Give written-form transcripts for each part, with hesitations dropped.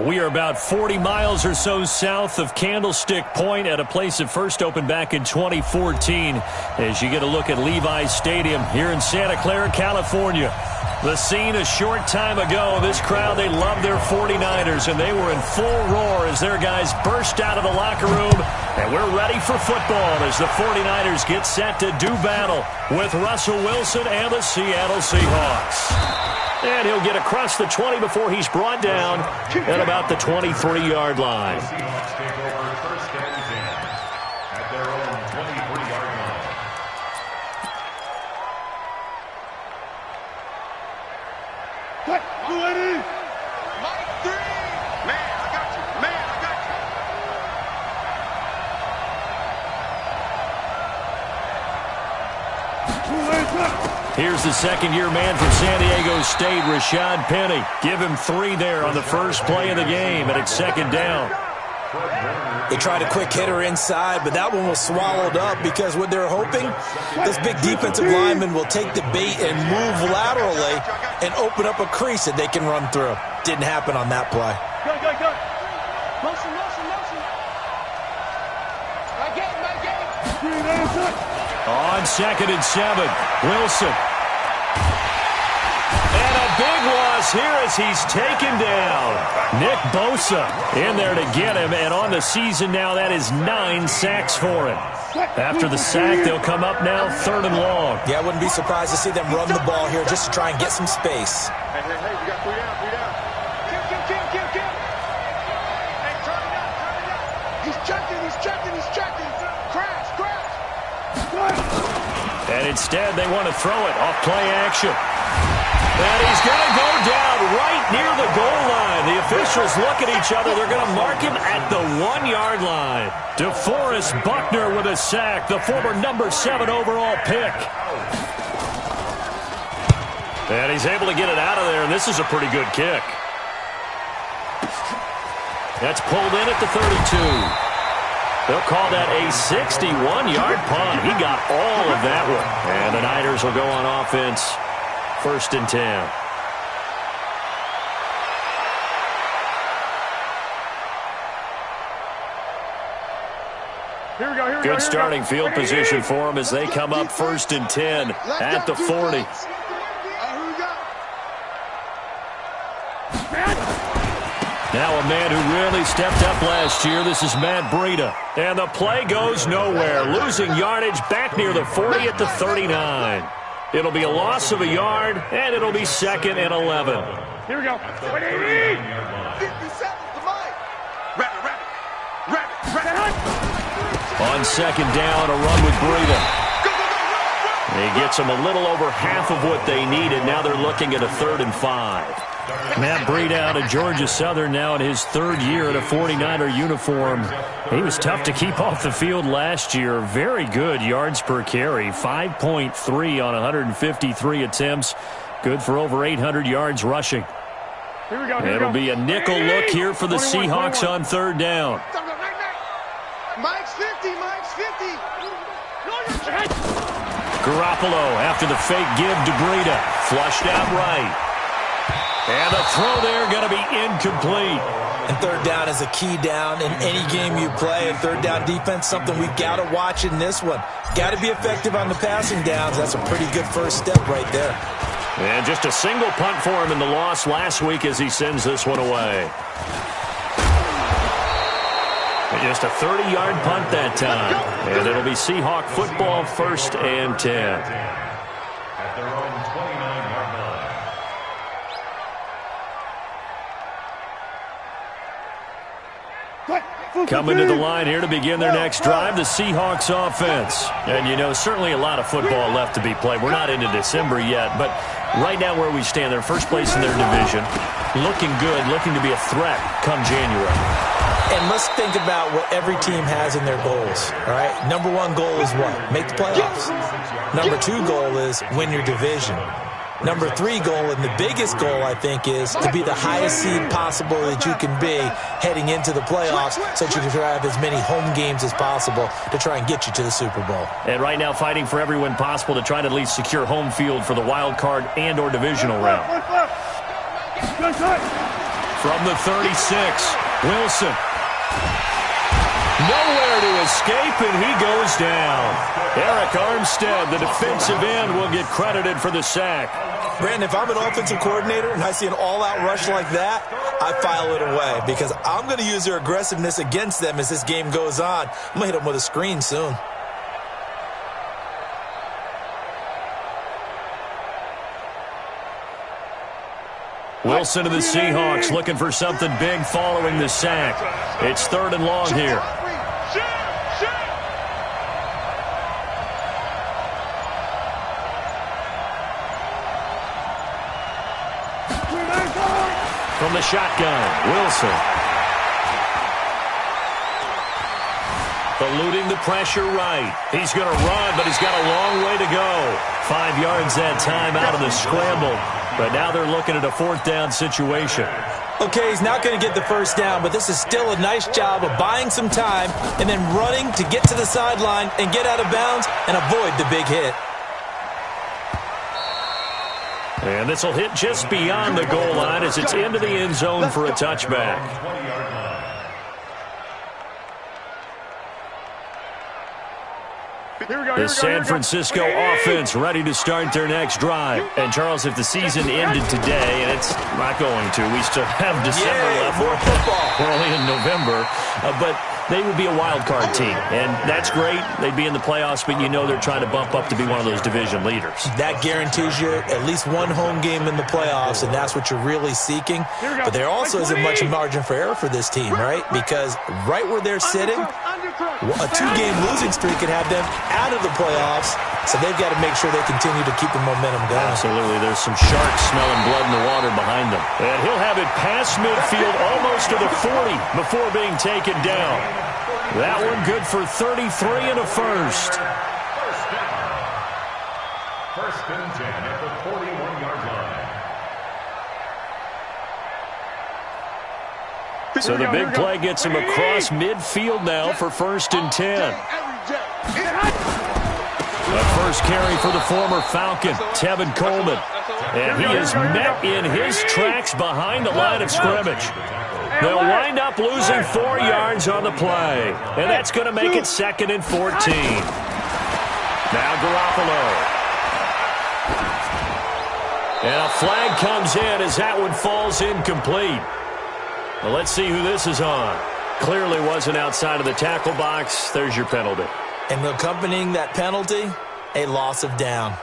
We are about 40 miles or so south of Candlestick Point at a place that first opened back in 2014 as you get a look at Levi's Stadium here in Santa Clara, California. The scene a short time ago, this crowd, they love their 49ers, and they were in full roar as their guys burst out of the locker room. And we're ready for football as the 49ers get set to do battle with Russell Wilson and the Seattle Seahawks. And he'll get across the 20 before he's brought down at about the 23-yard line. Here's the second-year man from San Diego State, Rashad Penny. Give him 3 there on the first play of the game, and it's second down. They tried a quick hitter inside, but that one was swallowed up because what they're hoping, this big defensive lineman will take the bait and move laterally and open up a crease that they can run through. Didn't happen on that play. Go. Motion. My game. On 2nd and 7, Wilson. And a big loss here as he's taken down. Nick Bosa in there to get him, and on the season now, that is 9 sacks for him. After the sack, they'll come up now 3rd and long. Yeah, I wouldn't be surprised to see them run the ball here just to try and get some space. Hey, you got 3 down. Kill. Hey, turn it up. He's checking. Crash. And instead, they want to throw it off play action. And he's going to go down right near the goal line. The officials look at each other. They're going to mark him at the 1-yard line. DeForest Buckner with a sack, the former number 7 overall pick. And he's able to get it out of there, and this is a pretty good kick. That's pulled in at the 32. They'll call that a 61-yard punt. He got all of that one. And the Niners will go on offense, 1st and 10. Here we go. Good starting field position for them as they come up 1st and 10 at the 40. Now a man who really stepped up last year. This is Matt Breida. And the play goes nowhere. Losing yardage back near the 40 at the 39. It'll be a loss of a yard, and it'll be 2nd and 11. Here we go. 50 seconds to mine. Rabbit. On 2nd down, a run with Breida. He gets them a little over half of what they needed. Now they're looking at a 3rd and 5. Matt Breida out of Georgia Southern now in his 3rd year in a 49er uniform. He was tough to keep off the field last year. Very good yards per carry. 5.3 on 153 attempts. Good for over 800 yards rushing. Here we go. It'll be a nickel look here for the Seahawks on 3rd down. Mike's 50. Garoppolo after the fake give to Breida. Flushed out right. And the throw there going to be incomplete. And 3rd down is a key down in any game you play. And 3rd down defense, something we've got to watch in this one. Got to be effective on the passing downs. That's a pretty good first step right there. And just a single punt for him in the loss last week as he sends this one away. And just a 30-yard punt that time. And it'll be Seahawk football, 1st and 10. At their own 29-yard line. Coming to the line here to begin their next drive, the Seahawks offense. And, you know, certainly a lot of football left to be played. We're not into December yet, but right now where we stand, they're first place in their division. Looking good, looking to be a threat come January. And let's think about what every team has in their goals, all right? Number 1 goal is what? Make the playoffs. Number 2 goal is win your division. Number 3 goal, and the biggest goal, I think, is to be the highest seed possible that you can be heading into the playoffs so that you can have as many home games as possible to try and get you to the Super Bowl. And right now fighting for every win possible to try to at least secure home field for the wild card and or divisional round. From the 36, Wilson. Nowhere to escape, and he goes down. Eric Armstead, the defensive end, will get credited for the sack. Brandon, if I'm an offensive coordinator and I see an all-out rush like that, I file it away because I'm going to use their aggressiveness against them as this game goes on. I'm going to hit them with a screen soon. Wilson to the Seahawks looking for something big following the sack. It's 3rd and long here. From the shotgun, Wilson. Eluding the pressure right. He's going to run, but he's got a long way to go. 5 yards that time out of the scramble. But now they're looking at a 4th down situation. Okay, he's not going to get the first down, but this is still a nice job of buying some time and then running to get to the sideline and get out of bounds and avoid the big hit. And this will hit just beyond the goal line as it's into the end zone for a touchback. The San Francisco offense ready to start their next drive. And, Charles, if the season ended today, and it's not going to, we still have December left. More football. We're only in November. But they would be a wild card team, and that's great. They'd be in the playoffs, but you know they're trying to bump up to be one of those division leaders. That guarantees you at least one home game in the playoffs, and that's what you're really seeking. But there also isn't much margin for error for this team, right? Because right where they're sitting, a 2-game losing streak could have them out of the playoffs, so they've got to make sure they continue to keep the momentum going. Absolutely. There's some sharks smelling blood in the water behind them. And he'll have it past midfield almost to the 40 before being taken down. That one good for 33 and a first. First and 10 at the 41-yard line. So the big play gets him across midfield now for 1st and 10. The first carry for the former Falcon, Tevin Coleman. And he is met in his tracks behind the line of scrimmage. They'll wind up losing 4 yards on the play. And that's going to make it 2nd and 14. Now Garoppolo. And a flag comes in as that one falls incomplete. Well, let's see who this is on. Clearly wasn't outside of the tackle box. There's your penalty. And accompanying that penalty, a loss of down.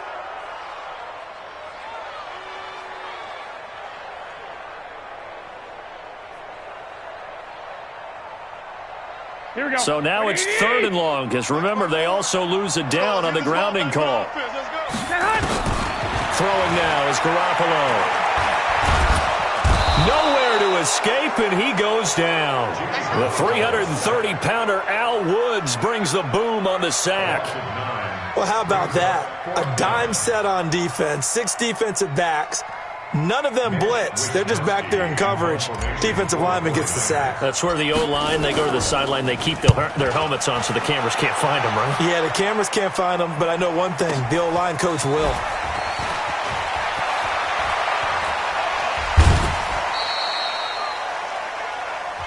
So now it's 3rd and long, because remember, they also lose a down on the grounding call. Throwing now is Garoppolo. Nowhere to escape, and he goes down. The 330-pounder Al Woods brings the boom on the sack. Well, how about that? A dime set on defense, 6 defensive backs. None of them blitz. They're just back there in coverage. Defensive lineman gets the sack. That's where the O-line, they go to the sideline, they keep their helmets on so the cameras can't find them, right? Yeah, the cameras can't find them, but I know one thing. The O-line coach will.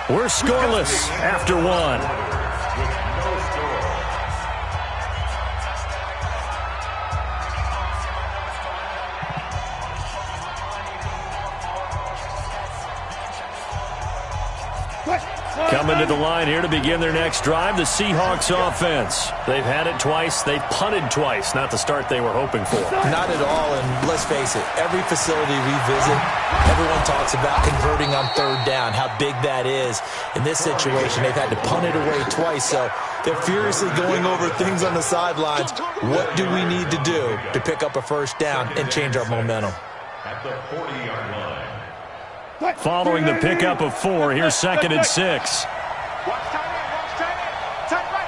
We're scoreless after 1. Coming to the line here to begin their next drive, the Seahawks offense. They've had it twice. They've punted twice. Not the start they were hoping for. Not at all, and let's face it, every facility we visit, everyone talks about converting on 3rd down, how big that is. In this situation, they've had to punt it away twice, so they're furiously going over things on the sidelines. What do we need to do to pick up a 1st down and change our momentum? At the 40-yard line. Following the pickup of 4, here's 2nd and 6. Watch tight end, watch tight end. Tight right.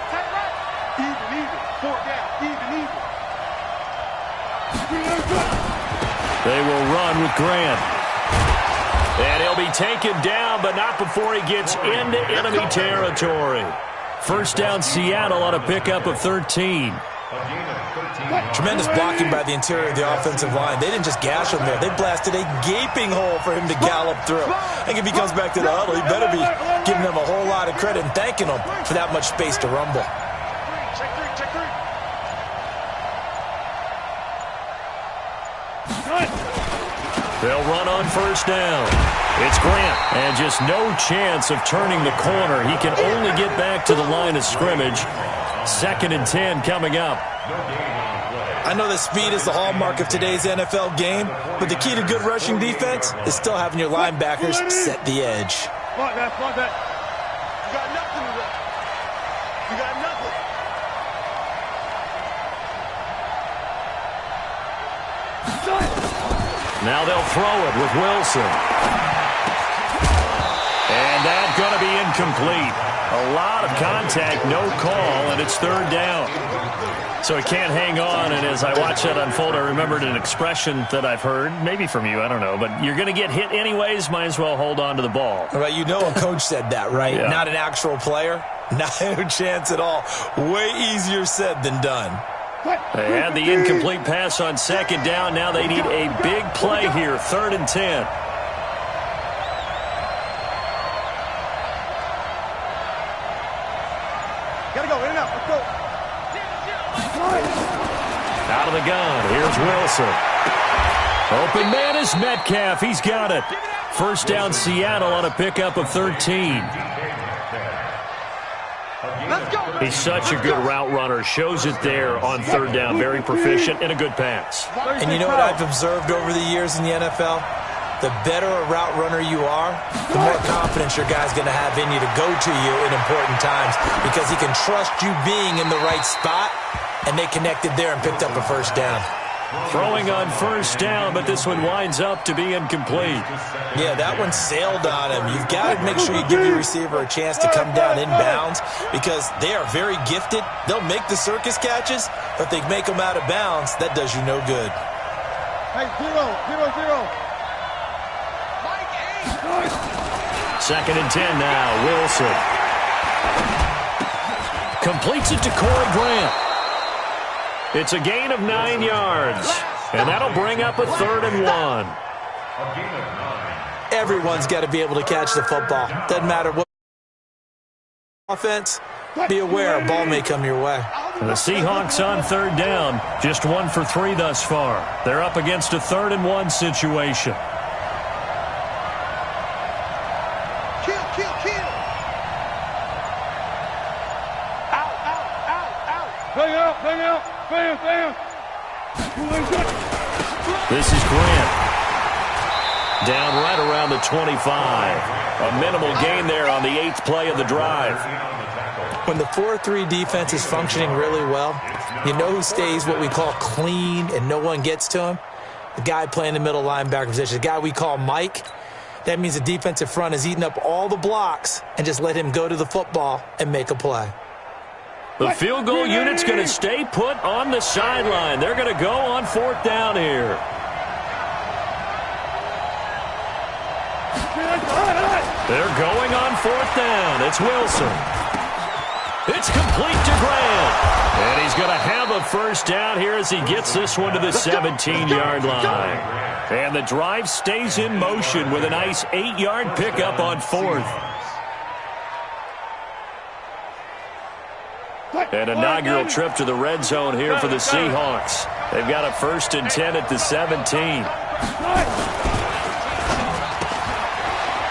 Even. 4 down, even. They will run with Grant. And he'll be taken down, but not before he gets into enemy territory. 1st down Seattle on a pickup of 13. A gain of 13 yards. Tremendous blocking by the interior of the offensive line. They didn't just gash him there. They blasted a gaping hole for him to gallop through. I think if he comes back to the huddle, he better be giving them a whole lot of credit and thanking them for that much space to rumble. Check three. They'll run on first down. It's Grant, and just no chance of turning the corner. He can only get back to the line of scrimmage. 2nd and 10 coming up. I know that speed is the hallmark of today's NFL game, but the key to good rushing defense is still having your linebackers set the edge. Fuck that. You got nothing to run. You got nothing. Now they'll throw it with Wilson. And that's going to be incomplete. A lot of contact, no call, and it's 3rd down. So he can't hang on, and as I watch that unfold, I remembered an expression that I've heard, maybe from you, I don't know, but you're going to get hit anyways, might as well hold on to the ball. Right, you know a coach said that, right? Yeah. Not an actual player. Not a chance at all. Way easier said than done. They had the incomplete pass on 2nd down. Now they need a big play here, 3rd and 10. Gotta go, in and out. Let's go. Out of the gun, here's Wilson. Open man is Metcalf. He's got it. First down, Seattle on a pickup of 13. Let's go. He's such a good route runner. Shows it there on 3rd down. Very proficient and a good pass. And you know what I've observed over the years in the NFL? The better a route runner you are, the more confidence your guy's going to have in you to go to you in important times because he can trust you being in the right spot, and they connected there and picked up a first down. Throwing on first down, but this one winds up to be incomplete. Yeah, that one sailed on him. You've got to make sure you give your receiver a chance to come down inbounds because they are very gifted. They'll make the circus catches, but if they make them out of bounds, that does you no good. Hey, 0. 2nd and 10 now, Wilson. Completes it to Corey Grant. It's a gain of 9 yards, and that'll bring up a 3rd and 1. Everyone's got to be able to catch the football. Doesn't matter what offense, be aware a ball may come your way. The Seahawks on 3rd down, just 1 for 3 thus far. They're up against a 3rd and 1 situation. Kill. Out. Bam. This is Grant. Down right around the 25. A minimal gain there on the 8th play of the drive. When the 4-3 defense is functioning really well, you know who stays what we call clean and no one gets to him? The guy playing the middle linebacker position, the guy we call Mike. That means the defensive front is eating up all the blocks and just let him go to the football and make a play. The field goal unit's going to stay put on the sideline. They're going to go on 4th down here. They're going on 4th down. It's Wilson. It's complete to Grant. And he's going to have a first down here as he gets this one to the 17-yard line. And the drive stays in motion with a nice 8-yard pickup on 4th. An inaugural trip to the red zone here for the Seahawks. They've got a 1st and 10 at the 17.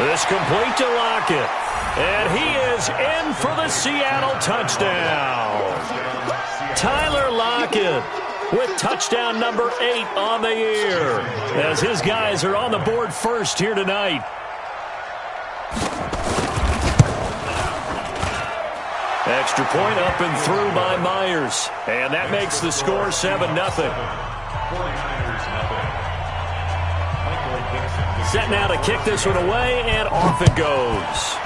This complete to Lockett. And he is in for the Seattle touchdown. Tyler Lockett with touchdown number 8 on the year as his guys are on the board first here tonight. Extra point up and through by Myers. And that makes the score 7-0. Set now to kick this one away, and off it goes.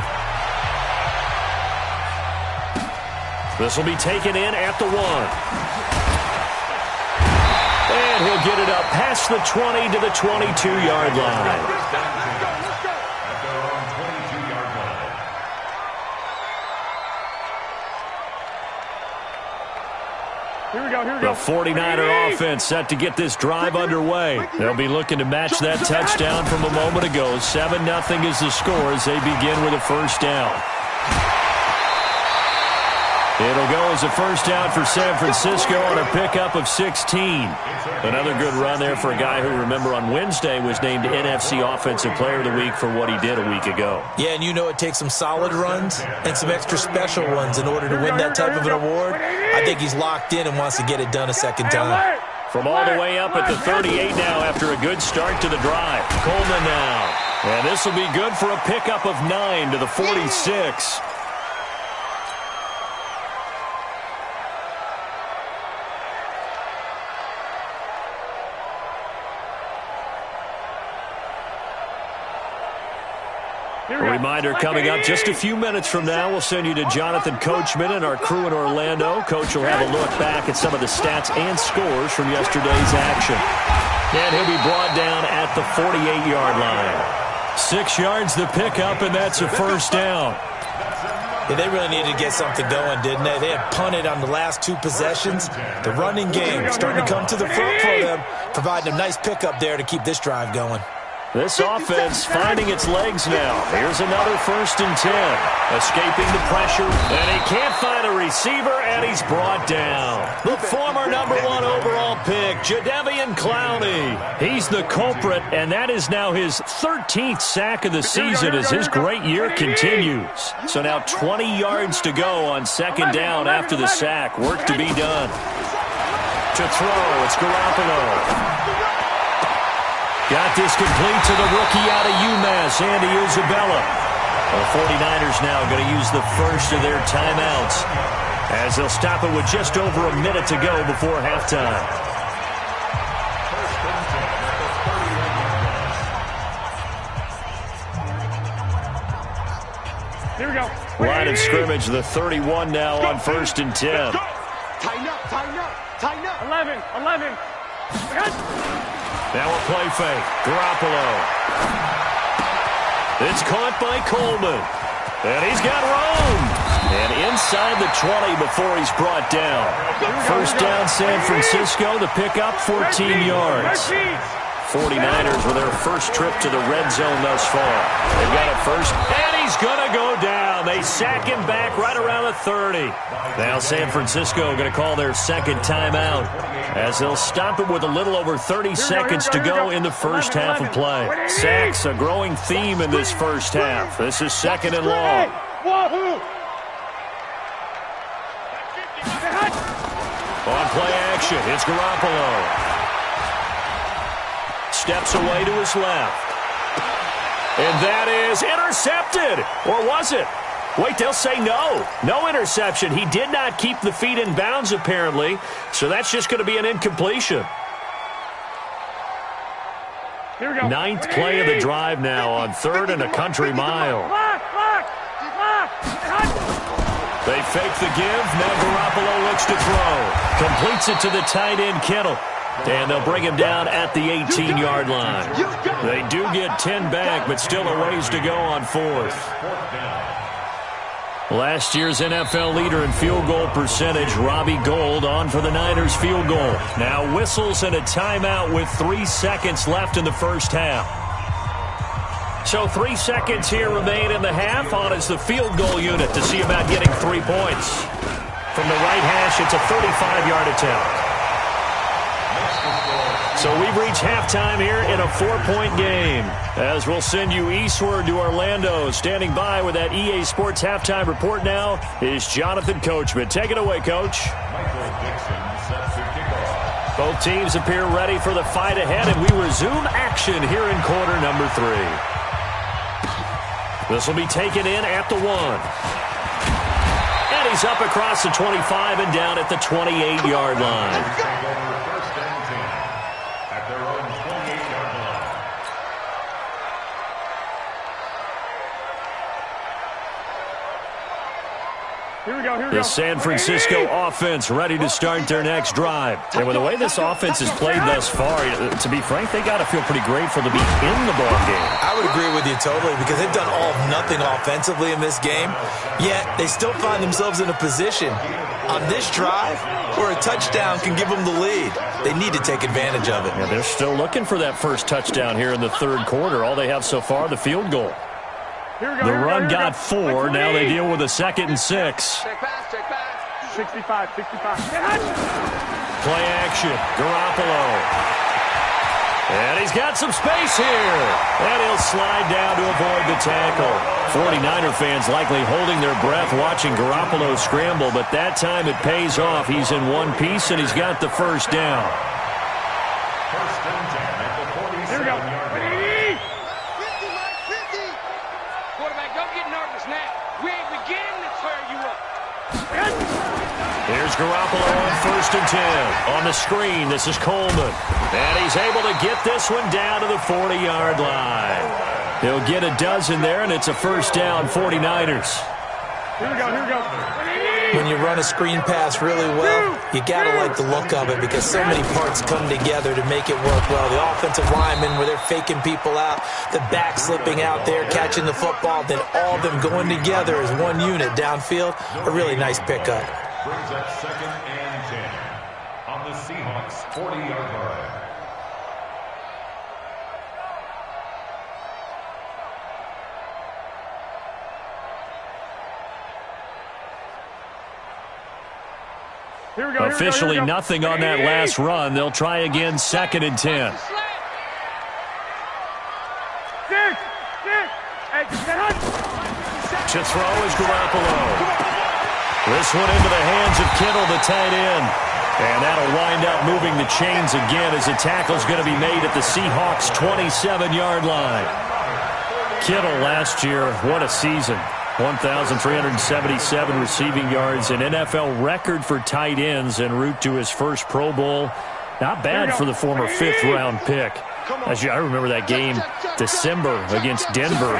This will be taken in at the 1. And he'll get it up past the 20 to the 22-yard line. The 49er offense set to get this drive underway. They'll be looking to match that touchdown from a moment ago. 7-0 is the score as they begin with a first down. It'll go as a first down for San Francisco on a pickup of 16. Another good run there for a guy who, remember, on Wednesday was named NFC Offensive Player of the Week for what he did a week ago. Yeah, and you know it takes some solid runs and some extra special ones in order to win that type of an award. I think he's locked in and wants to get it done a second time. From all the way up at the 38 now after a good start to the drive. Coleman now. And this will be good for a pickup of 9 to the 46. A reminder coming up just a few minutes from now. We'll send you to Jonathan Coachman and our crew in Orlando. Coach will have a look back at some of the stats and scores from yesterday's action. And he'll be brought down at the 48-yard line. 6 yards the pickup, and that's a first down. Yeah, they really needed to get something going, didn't they? They had punted on the last 2 possessions. The running game starting to come to the front for them, providing a nice pickup there to keep this drive going. This offense finding its legs now. Here's another 1st and 10. Escaping the pressure, and he can't find a receiver, and he's brought down. The former #1 overall pick, Jadeveon Clowney. He's the culprit, and that is now his 13th sack of the season as his great year continues. So now 20 yards to go on 2nd down after the sack. Work to be done. To throw, it's Garoppolo. Got this complete to the rookie out of UMass, Andy Isabella. The 49ers now going to use the first of their timeouts as they'll stop it with just over a minute to go before halftime. Here we go. Line of scrimmage, the 31 now on 1st and 10. Tighten up, tighten up, tighten up. 11. Now a play fake. Garoppolo. It's caught by Coleman. And he's got room. And inside the 20 before he's brought down. First down, San Francisco. The pickup, 14 yards. 49ers with their first trip to the red zone thus far. They've got it first, and he's going to go down. They sack him back right around the 30. Now San Francisco going to call their 2nd timeout as they'll stop it with a little over 30 seconds to go in the first half of play. Sacks, a growing theme in this first half. This is 2nd and long. On play action, it's Garoppolo. Steps away to his left. And that is intercepted. Or was it? Wait, they'll say no. No interception. He did not keep the feet in bounds, apparently. So that's just going to be an incompletion. Here we go. 9th play of the drive now on 3rd and a country mile. They fake the give. Now Garoppolo looks to throw. Completes it to the tight end, Kittle. And they'll bring him down at the 18-yard line. They do get 10 back, but still a ways to go on 4th. Last year's NFL leader in field goal percentage, Robbie Gould, on for the Niners field goal. Now whistles and a timeout with 3 seconds left in the first half. So 3 seconds here remain in the half. On is the field goal unit to see about getting 3 points. From the right hash, it's a 35-yard attempt. So we've reached halftime here in a 4-point game. As we'll send you eastward to Orlando. Standing by with that EA Sports halftime report now is Jonathan Coachman. Take it away, Coach. Both teams appear ready for the fight ahead, and we resume action here in quarter number 3. This will be taken in at the 1. And he's up across the 25 and down at the 28-yard line. The San Francisco offense ready to start their next drive. And with the way this offense has played thus far, to be frank, they got to feel pretty grateful to be in the ball game. I would agree with you totally because they've done all of nothing offensively in this game, yet they still find themselves in a position on this drive where a touchdown can give them the lead. They need to take advantage of it. Yeah, they're still looking for that first touchdown here in the third quarter. All they have so far, the field goal. The run got 4. Now they deal with a 2nd and 6. Check pass. 65. Play action. Garoppolo. And he's got some space here. And he'll slide down to avoid the tackle. 49er fans likely holding their breath watching Garoppolo scramble, but that time it pays off. He's in one piece, and he's got the first down. First and 10 at the 47-yard line. Here's Garoppolo on 1st and 10. On the screen, this is Coleman. And he's able to get this one down to the 40-yard line. He'll get a dozen there, and it's a first down, 49ers. Here we go. When you run a screen pass really well, you got to like the look of it because so many parts come together to make it work well. The offensive linemen, where they're faking people out, the back slipping out there, catching the football, then all of them going together as one unit downfield. A really nice pickup. Brings up 2nd and 10 on the Seahawks 40-yard line. Officially nothing on that last run. They'll try again, 2nd and 10. To throw is Garoppolo. This one into the hands of Kittle, the tight end. And that'll wind up moving the chains again as the tackle's going to be made at the Seahawks' 27-yard line. Kittle last year, what a season. 1,377 receiving yards, an NFL record for tight ends en route to his first Pro Bowl. Not bad for the former 5th-round pick. I remember that game, December against Denver.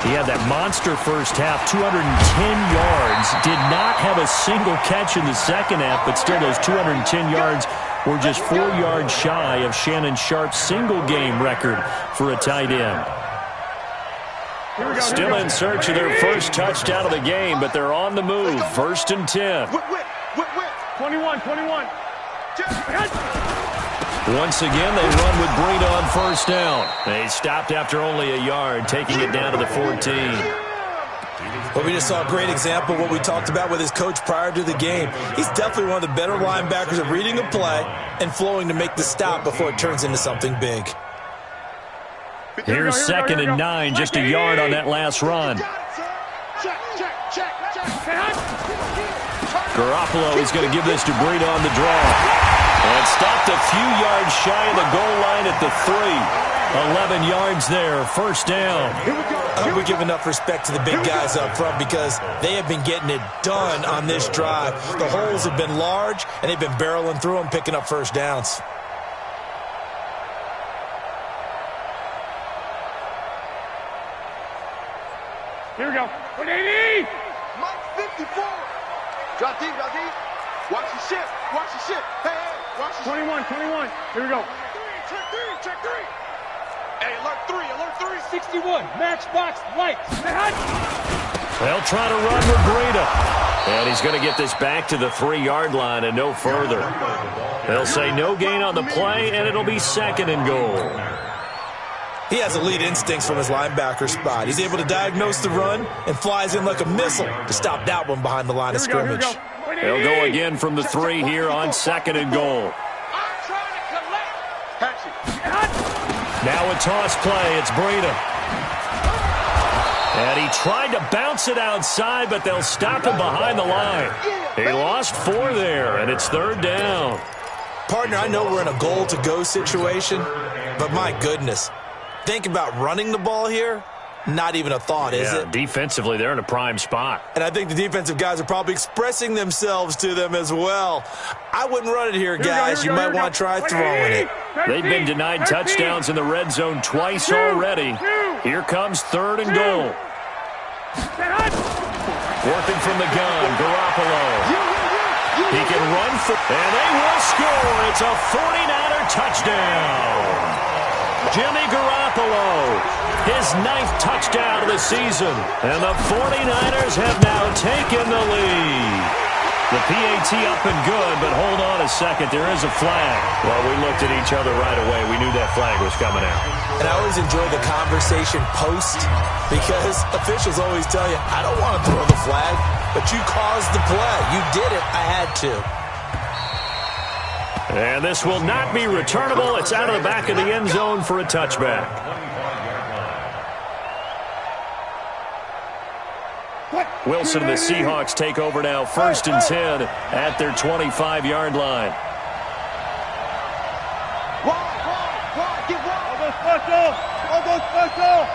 He had that monster first half, 210 yards. Did not have a single catch in the second half, but still those 210 yards were just 4 yards shy of Shannon Sharp's single-game record for a tight end. Still in search of their first touchdown of the game, but they're on the move. 1st and 10. 21. Once again, they run with Breida on first down. They stopped after only a yard, taking it down to the 14. Well, we just saw a great example of what we talked about with his coach prior to the game. He's definitely one of the better linebackers at reading a play and flowing to make the stop before it turns into something big. Here's 2nd and 9, just a yard on that last run. Garoppolo is going to give this to Breida on the draw. And stopped a few yards shy of the goal line at the 3. 11 yards there, first down. I hope we give enough respect to the big guys up front because they have been getting it done on this drive. The holes have been large, and they've been barreling through them, picking up first downs. Here we go. 180. Mike 54. Drop deep. Watch the ship. Hey, watch the 21. Here we go. Check three. Hey, alert three. 61. Matchbox lights. They'll try to run with Breida. And he's going to get this back to the 3-yard line and no further. They'll say no gain on the play, and it'll be 2nd and goal. He has elite instincts from his linebacker spot. He's able to diagnose the run and flies in like a missile to stop that one behind the line of scrimmage. They'll go again from the 3 here on 2nd and goal. Now a toss play. It's Breida. And he tried to bounce it outside, but they'll stop him behind the line. He lost 4 there, and it's 3rd down. Partner, I know we're in a goal-to-go situation, but my goodness. Think about running the ball here. Not even a thought, is it? Defensively, they're in a prime spot. And I think the defensive guys are probably expressing themselves to them as well. I wouldn't run it here, guys. You might want to try throwing it. They've been denied touchdowns in the red zone twice already. Here comes 3rd and goal. Working from the gun, Garoppolo. He can run for, and they will score. It's a 49er touchdown. Jimmy Garoppolo, his 9th touchdown of the season. And the 49ers have now taken the lead. The PAT up and good, but hold on a second. There is a flag. Well, we looked at each other right away. We knew that flag was coming out. And I always enjoy the conversation post because officials always tell you, I don't want to throw the flag, but you caused the play. You did it. I had to. And this will not be returnable. It's out of the back of the end zone for a touchback. Wilson and the Seahawks take over now, 1st and 10 at their 25-yard line. Get wide. All special.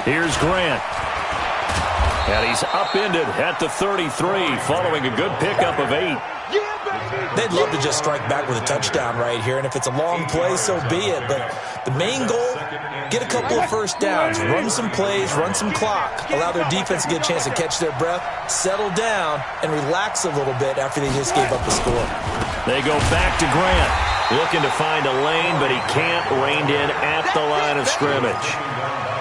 Here's Grant. And he's upended at the 33 following a good pickup of 8. They'd love to just strike back with a touchdown right here, and if it's a long play, so be it. But the main goal, get a couple of first downs, run some plays, run some clock, allow their defense to get a chance to catch their breath, settle down, and relax a little bit after they just gave up a score. They go back to Grant, looking to find a lane, but he can't, reined in at the line of scrimmage.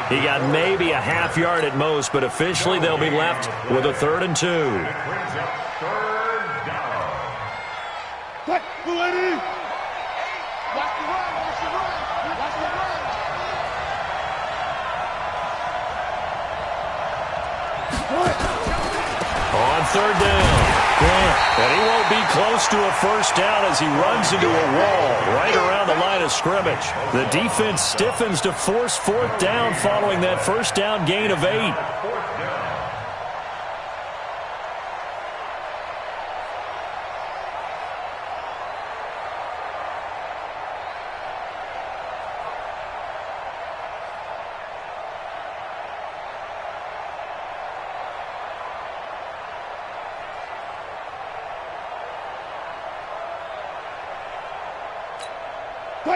He got maybe a half yard at most, but officially they'll be left with a 3rd and 2. On 3rd down, and he won't be close to a first down as he runs into a wall right around the line of scrimmage. The defense stiffens to force 4th down following that first down gain of 8.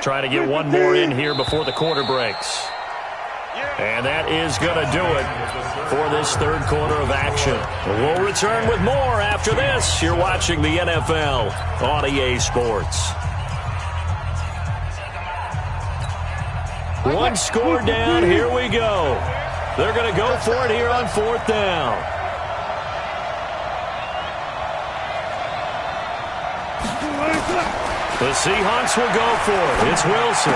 Trying to get one more in here before the quarter breaks. And that is going to do it for this 3rd quarter of action. We'll return with more after this. You're watching the NFL on EA Sports. One score down. Here we go. They're going to go for it here on 4th down. The Seahawks will go for it. It's Wilson.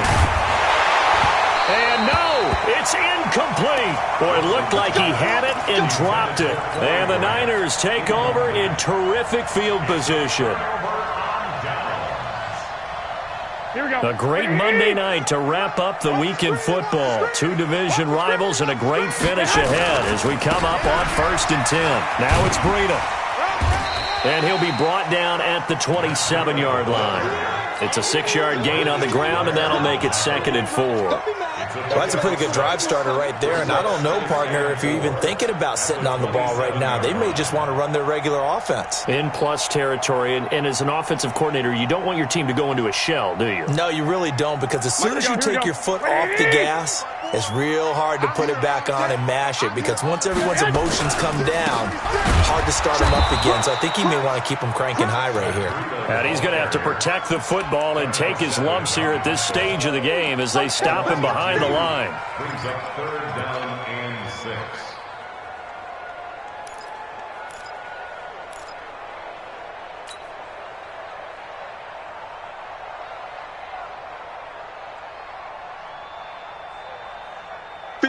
And no, it's incomplete. Boy, it looked like he had it and dropped it. And the Niners take over in terrific field position. A great Monday night to wrap up the week in football. 2 division rivals and a great finish ahead as we come up on 1st and 10. Now it's Breida. And he'll be brought down at the 27-yard line. It's a 6-yard gain on the ground, and that'll make it 2nd and 4. Well, that's a pretty good drive starter right there, and I don't know, partner, if you're even thinking about sitting on the ball right now. They may just want to run their regular offense. In plus territory, and as an offensive coordinator, you don't want your team to go into a shell, do you? No, you really don't, because as soon as you take your foot off the gas, it's real hard to put it back on and mash it, because once everyone's emotions come down, hard to start them up again. So I think he may want to keep them cranking high right here. And he's going to have to protect the football and take his lumps here at this stage of the game as they stop him behind the line. Brings up 3rd down and 6.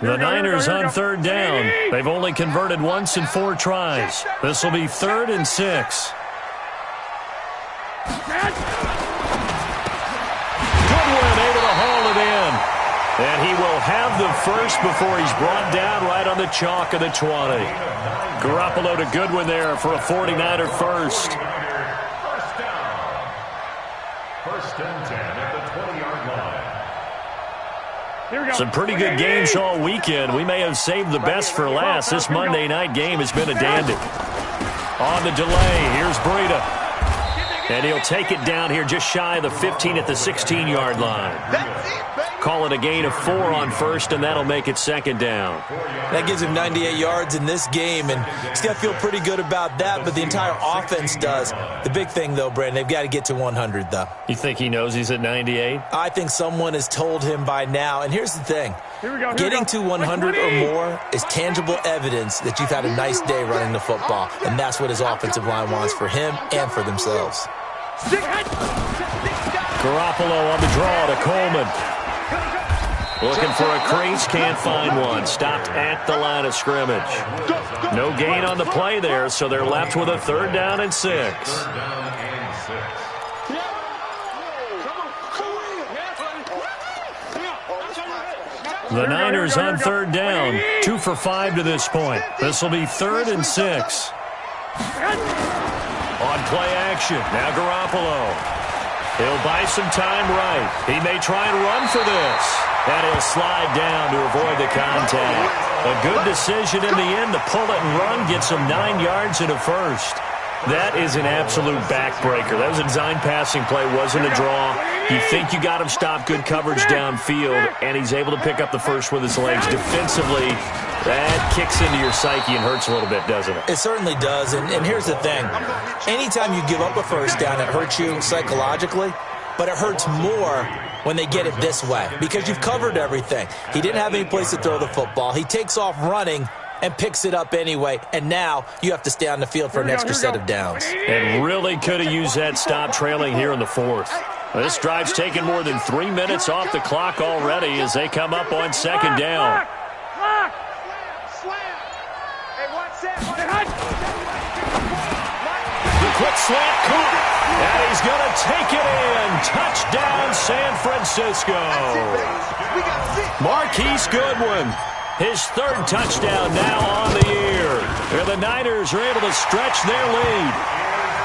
The Niners on 3rd down. They've only converted once in 4 tries. This will be 3rd and 6. Goodwin able to haul it in. And he will have the first before he's brought down right on the chalk of the 20. Garoppolo to Goodwin there for a 49er first. First down. 1st and 10 at the 20-yard line. Some pretty good games all weekend. We may have saved the best for last. This Monday night game has been a dandy. On the delay, here's Breida. And he'll take it down here just shy of the 15 at the 16-yard line. Call it a gain of 4 on first, and that'll make it second down. That gives him 98 yards in this game, and he's got to feel pretty good about that, but the entire offense does. The big thing, though, Brandon, they've got to get to 100, though. You think he knows he's at 98? I think someone has told him by now. And here's the thing. Getting to 100 or more is tangible evidence that you've had a nice day running the football, and that's what his offensive line wants for him and for themselves. Garoppolo on the draw to Coleman. Looking for a crease, can't find one. Stopped at the line of scrimmage. No gain on the play there, so they're left with a 3rd down and 6. The Niners on 3rd down. 2 for 5 to this point. This will be 3rd and 6. On play action, now Garoppolo. He'll buy some time right. He may try and run for this. And he'll slide down to avoid the contact. A good decision in the end to pull it and run. Gets him 9 yards and a first. That is an absolute backbreaker. That was a design passing play, wasn't a draw. You think you got him stopped, good coverage downfield, and he's able to pick up the first with his legs. Defensively, that kicks into your psyche and hurts a little bit, doesn't it? It certainly does, and here's the thing. Anytime you give up a first down, it hurts you psychologically, but it hurts more when they get it this way because you've covered everything. He didn't have any place to throw the football. He takes off running and picks it up anyway, and now you have to stay on the field for an extra set of downs. And really could have used that stop trailing here in the 4th. This drive's taken more than 3 minutes off the clock already as they come up on 2nd down. The quick slant caught, and he's going to take it in. Touchdown, San Francisco. Marquise Goodwin. His 3rd touchdown now on the year. And the Niners are able to stretch their lead.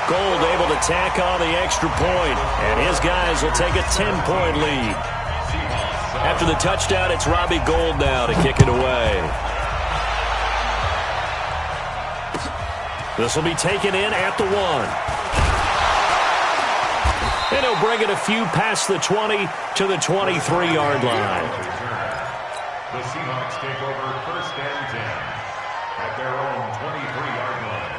Gold able to tack on the extra point, and his guys will take a 10-point lead. After the touchdown, it's Robbie Gould now to kick it away. This will be taken in at the 1. And he'll bring it a few past the 20 to the 23-yard line. The Seahawks take over 1st and 10 at their own 23-yard line.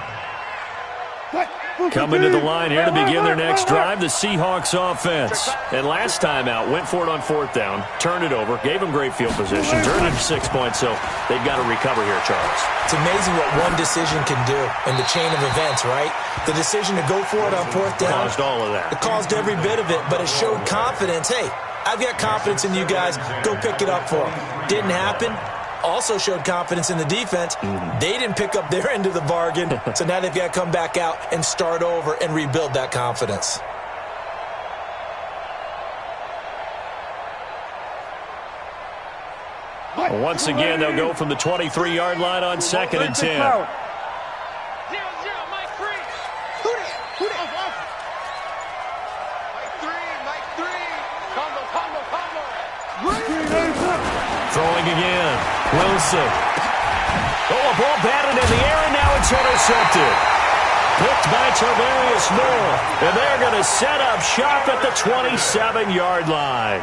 Coming to the line here to begin their next drive, the Seahawks offense. And last time out, went for it on 4th down, turned it over, gave them great field position, turned it to 6 points, so they've got to recover here, Charles. It's amazing what one decision can do in the chain of events, right? The decision to go for it on 4th down. Caused all of that. It caused every bit of it, but it showed confidence. Hey, I've got confidence in you guys. Go pick it up for them. Didn't happen. Also showed confidence in the defense. They didn't pick up their end of the bargain, so now they've got to come back out and start over and rebuild that confidence. Once again, they'll go from the 23-yard line on 2nd and 10. Throwing again. Wilson. Oh, a ball batted in the air, and now it's intercepted. Picked by Tarvarius Moore. And they're going to set up shop at the 27-yard line.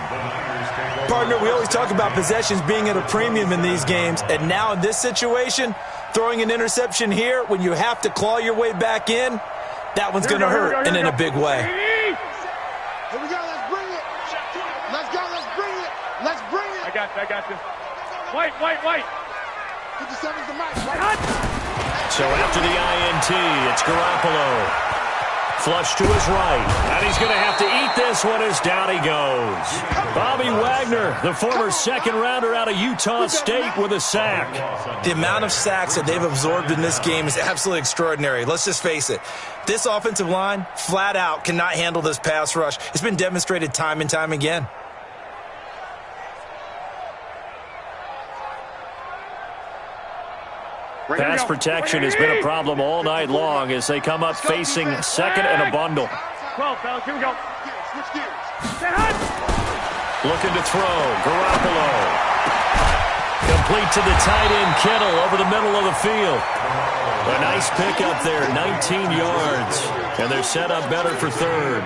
Partner, we always talk about possessions being at a premium in these games, and now in this situation, throwing an interception here when you have to claw your way back in, that one's going to hurt, and in a big way. Here we go, let's bring it. Let's go, let's bring it. Let's bring it. I got you. White. 57's the mic. So after the INT, it's Garoppolo. Flush to his right. And he's going to have to eat this one as down he goes. Bobby Wagner, the former second-rounder out of Utah State with a sack. The amount of sacks that they've absorbed in this game is absolutely extraordinary. Let's just face it. This offensive line, flat out, cannot handle this pass rush. It's been demonstrated time and time again. Pass protection has been a problem all night long as they come up facing 2nd and a bundle. 12, fellas, here we go. Switch gears. Looking to throw. Garoppolo. Complete to the tight end, Kittle, over the middle of the field. A nice pickup there, 19 yards. And they're set up better for third.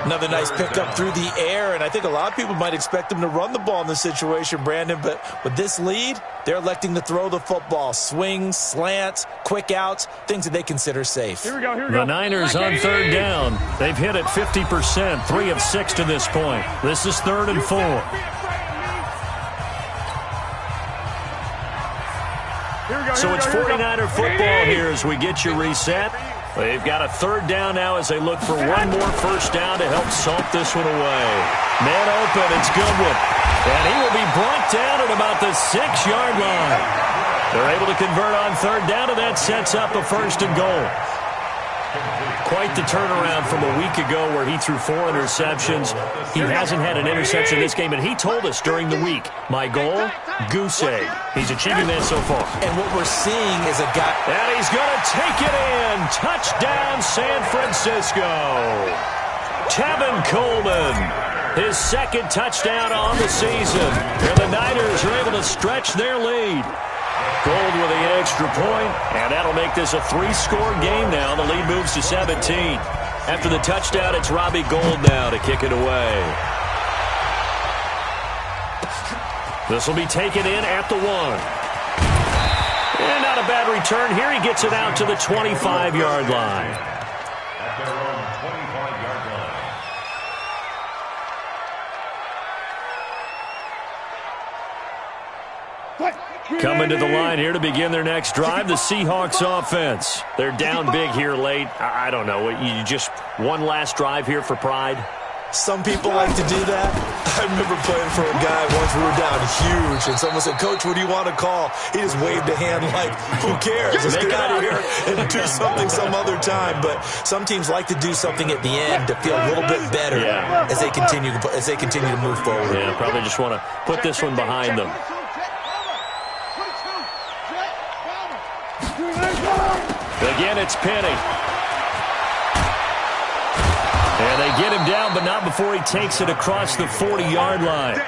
Another nice pickup through the air, and I think a lot of people might expect them to run the ball in this situation, Brandon, but with this lead, they're electing to throw the football. Swings, slants, quick outs, things that they consider safe. Here we go, here we The go. Niners on third down. They've hit it 50%, 3 of 6 to this point. This is 3rd and 4. So it's 49er football here as we get you reset. They've got a third down now as they look for one more first down to help salt this one away. Man open, it's Goodwin. And he will be brought down at about the 6-yard line. They're able to convert on third down, and that sets up a 1st and goal. Quite the turnaround from a week ago where he threw 4 interceptions. He hasn't had an interception this game, and he told us during the week, my goal, goose egg. He's achieving that so far. And what we're seeing is a guy... And he's going to take it in. Touchdown, San Francisco. Tevin Coleman, his 2nd touchdown on the season. And the Niners are able to stretch their lead. Gold with the extra point, and that'll make this a 3-score game now. The lead moves to 17. After the touchdown, it's Robbie Gould now to kick it away. This will be taken in at the 1. And not a bad return here. He gets it out to the 25-yard line. At their own 25-yard line. Coming to the line here to begin their next drive, the Seahawks offense. They're down big here late. I don't know. You just one last drive here for pride? Some people like to do that. I remember playing for a guy once. We were down huge, and someone said, Coach, what do you want to call? He just waved a hand like, who cares? Let's get out of here and do something some other time. But some teams like to do something at the end to feel a little bit better as they continue to move forward. Yeah, probably just want to put this one behind them. Again, it's Penny. And they get him down, but not before he takes it across the 40-yard line.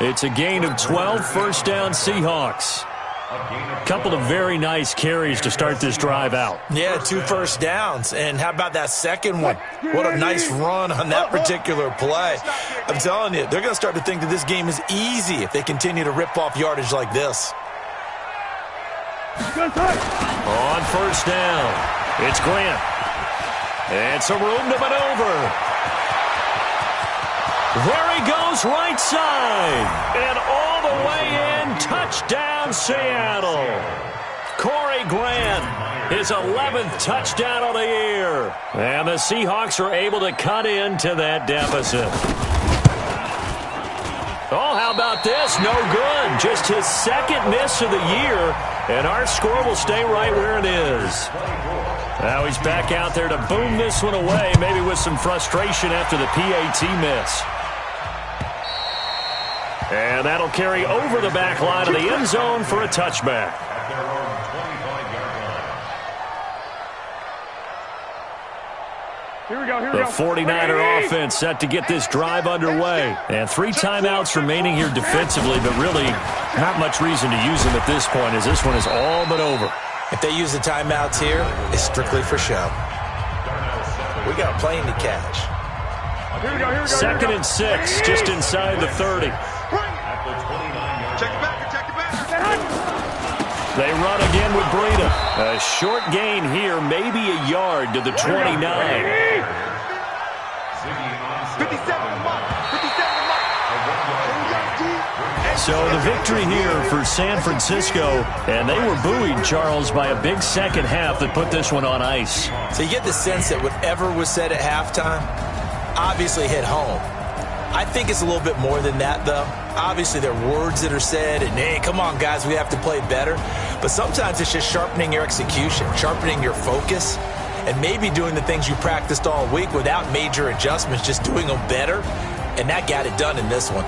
It's a gain of 12, 1st down Seahawks. Couple of very nice carries to start this drive out. Yeah, 2 first downs. And how about that second one? What a nice run on that particular play. I'm telling you, they're going to start to think that this game is easy if they continue to rip off yardage like this. On 1st down, it's Grant. And some room to maneuver. There he goes, right side. And all the way in, touchdown Seattle. Corey Grant, his 11th touchdown of the year. And the Seahawks are able to cut into that deficit. Oh, how about this? No good. Just his 2nd miss of the year. And our score will stay right where it is. Now he's back out there to boom this one away, maybe with some frustration after the PAT miss. And that'll carry over the back line of the end zone for a touchback. Here we go, here we The go. 49er offense set to get this drive underway. And 3 timeouts remaining here defensively, but really not much reason to use them at this point as this one is all but over. If they use the timeouts here, it's strictly for show. We got a plane to catch. Here we go, here we go. 2nd and 6, just inside the 30. Check it back. They run again with Breida. A short gain here, maybe a yard to the 29. 57 to mark. 57 to mark. So the victory here for San Francisco, and they were buoyed, Charles, by a big second half that put this one on ice. So you get the sense that whatever was said at halftime obviously hit home. I think it's a little bit more than that, though. Obviously, there are words that are said, and, hey, come on, guys, we have to play better. But sometimes it's just sharpening your execution, sharpening your focus, and maybe doing the things you practiced all week without major adjustments, just doing them better. And that got it done in this one.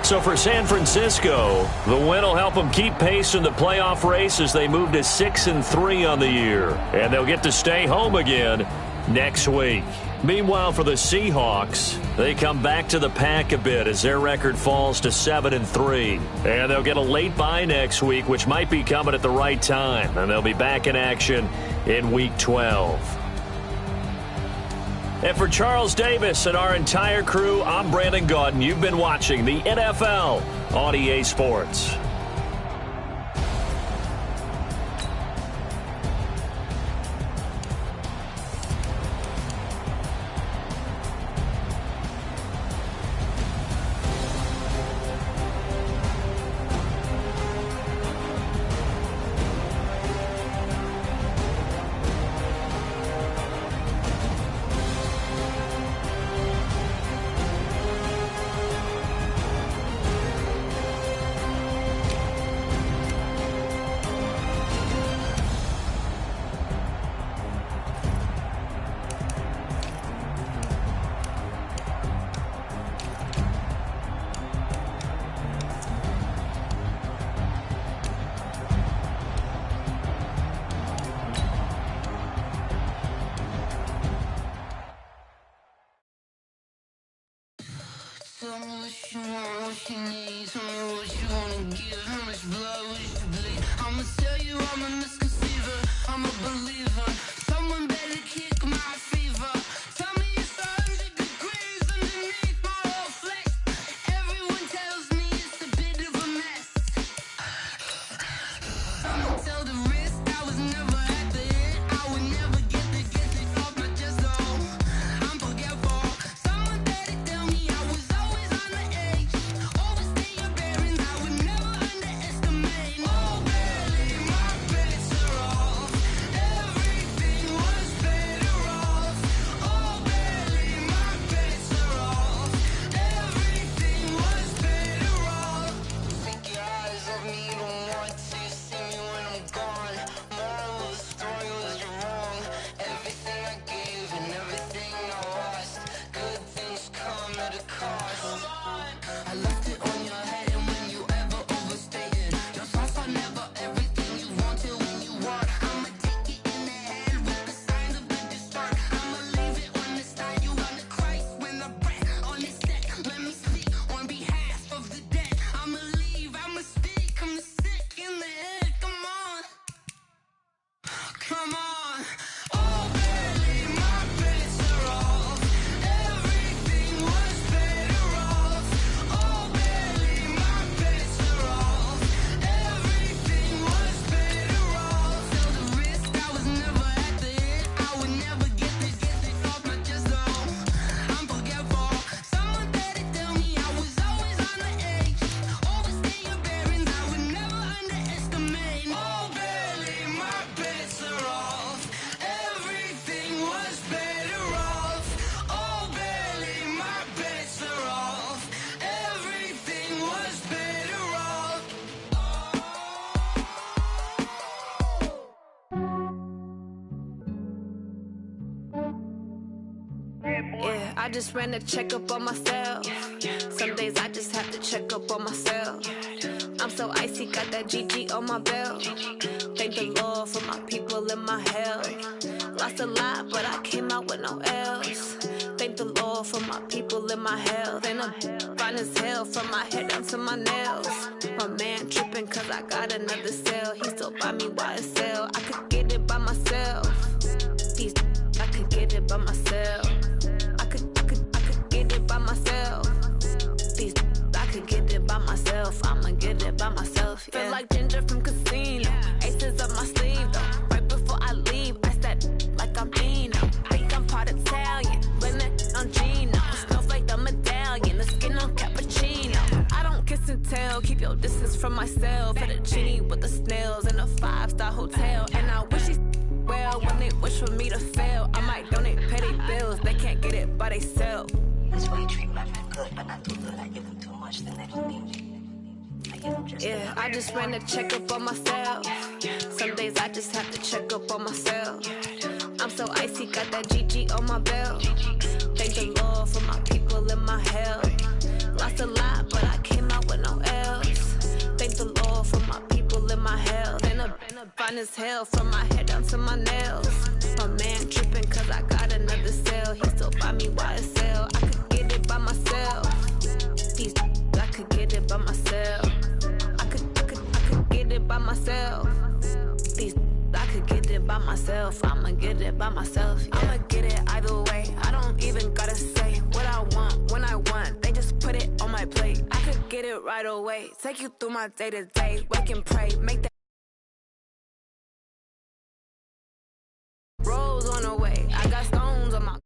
So for San Francisco, the win will help them keep pace in the playoff race as they move to 6-3 on the year. And they'll get to stay home again next week. Meanwhile, for the Seahawks, they come back to the pack a bit as their record falls to 7-3. And they'll get a late bye next week, which might be coming at the right time. And they'll be back in action in Week 12. And for Charles Davis and our entire crew, I'm Brandon Gaudin. You've been watching the NFL on EA Sports. Tell me what you want, what you need. Tell me what you wanna give. How much blood would you bleed? I'ma tell you I'm a misconceiver. I'm a believer. Someone better kick my fever. Tell me it's 100 degrees underneath my whole flesh. Everyone tells me it's a bit of a mess. I'ma tell the risk I was never at the end. I would never get this off my chest. Oh, I'm forgetful. Someone better tell me I was always on the edge. Overstay your bearings, I would never underestimate. Oh, barely, my bets are off. Everything was better off. Oh, barely, my bets are off. Everything was better off. Take your eyes off me, don't want to see me when I'm gone. Moral of the story was you're wrong. Everything I gave and everything I lost. Good things come at a cost. I left it on your head, and when you ever overstay it, your thoughts are never everything you want till when you want. I'ma take it in the head with the signs of a distort. I'ma leave it on the side. You on the Christ when the breath on this set. Let me speak on behalf of the dead. I'ma leave, I'ma speak. I'm the sick in the head. Come on, come on. Oh, barely, my bets are off. Everything was better off. Oh, barely, my bets are off. Everything was better off. Tell the risk I was never at the end. I would never get this off my chest. Oh, I'm forgetful. Someone better tell me I was always on the edge. Overstay your bearings, I would never underestimate. Oh, barely, my bets are off. Everything was better off. Oh, barely, my bets are off. Everything was better off. Yeah, I just ran a checkup on myself. Some days I just have to check up on myself. I'm so icy, got that GG on my belt. Thank the Lord for my people in my health. Lost a lot, but I came out with no else. Thank the Lord for my people in my health. And I'm fine as hell from my head down to my nails. My man tripping cause I got another cell. He still buy me YSL. I could get it by myself. These I could get it by myself. I could get it by myself. These I could get it by myself. I'ma get it by myself. Yeah. Feel like Ginger from Casino. Aces up my sleeve though. Right before I leave, I said like I'm Dino. Think I'm part Italian. Blame it on Gino. Snowflake the medallion. The skin on cappuccino. I don't kiss and tell. Keep your distance from myself. For the genie with the snails in a 5-star hotel. And I wish he well when they wish for me to fail. I might donate petty bills. They can't get it by themselves. That's why you treat my friend good, but not too good. I give them too much, then they don't need me. I give them just Yeah, I just ran a checkup on myself. Some days I just have to check up on myself. I'm so icy, got that GG on my belt. Thank the Lord for my people in my health. Lost a lot, but I came out with no else. Thank the Lord for my people in my health. And I'm fine as hell from my head down to my nails. My man tripping cause I got another cell. He still me YSL. I could get it by myself. These I could get it by myself. I could get it by myself. These I could get it by myself. I'ma get it by myself. Yeah. I'ma get it either way. I don't even gotta say what I want when I want. They just put it on my plate. I could get it right away. Take you through my day to day. Wake and pray. Make that rolls on the way. I got stones on my